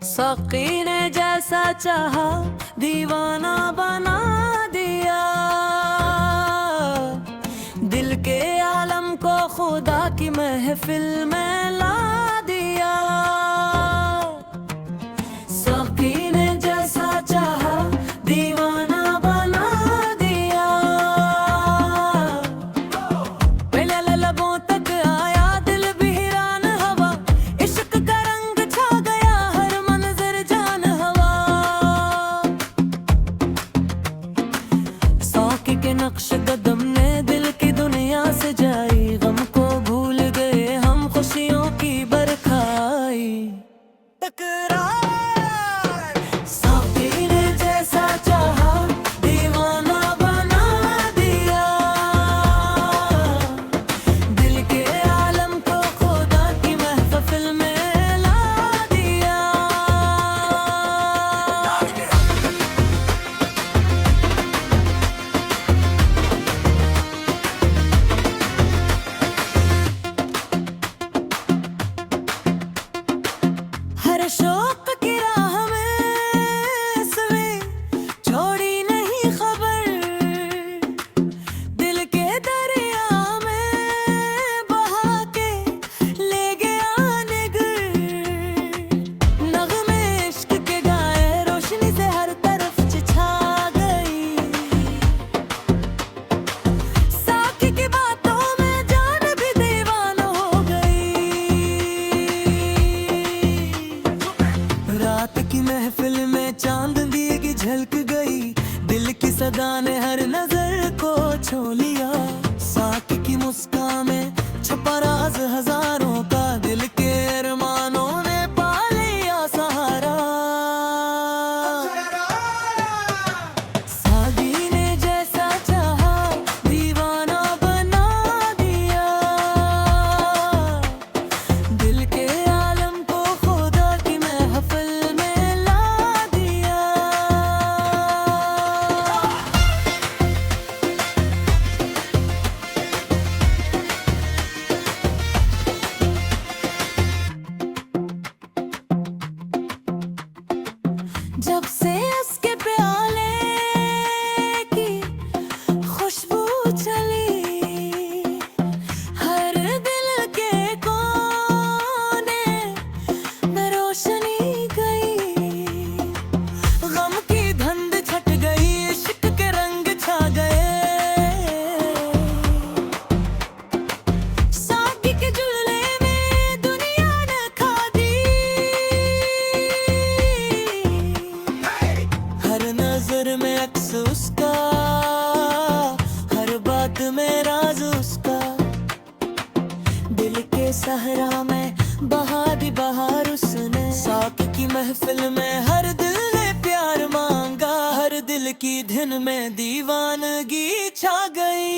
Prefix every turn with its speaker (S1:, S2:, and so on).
S1: साकी ने जैसा चाहा दीवाना बना दिया, दिल के आलम को खुदा की महफिल में ला दिया। साकी ने जैसा चाहा दीवाना बना दिया, पहले लबों तक आया दिल भी हैरान हवा, इश्क का रंग छा गया हर मंजर जान हवा। साकी के नक्श कदम ने दिल की दुनिया से जाई, गम को भूल गए हम खुशियों की बरखाई। तकरार साकी ने जैसा चाहा दीवाना बना दिया, दिल के आलम को खुदा की महफिल में ला दिया। हर शौक की राह में इसमें छोड़ी नहीं खबर, दिल के दरिया में बहा के ले गया निगर। नगमे इश्क के गाए रोशनी से हर तरफ छा गई, साकी की बातों में जान भी दीवाना हो गई। रात की महफिल में चांद दिए की झलक गई, दिल की सदा ने हर नजर को छू लिया। साकी की मुस्कान में छपा राज हजारों का, दिल के अरमानों ने पा लिया सहारा। साकी ने जैसा चाहा दीवाना बना दिया, दिल के आलम को खुदा की महफिल में ला दिया। जब से उसके प्याले की खुशबू चली, हर दिल के कोने में रोशनी गई। गम की धुंध छट गई, इश्क के रंग छा गए। साकी के जुलने में दुनिया ने खा दी, हर नजर में अक्स उसका, हर बात में राज उसका। दिल के सहरा में बहा दी बहार उसने, साकी की महफिल में हर दिल ने प्यार मांगा, हर दिल की धुन में दीवानगी छा गई।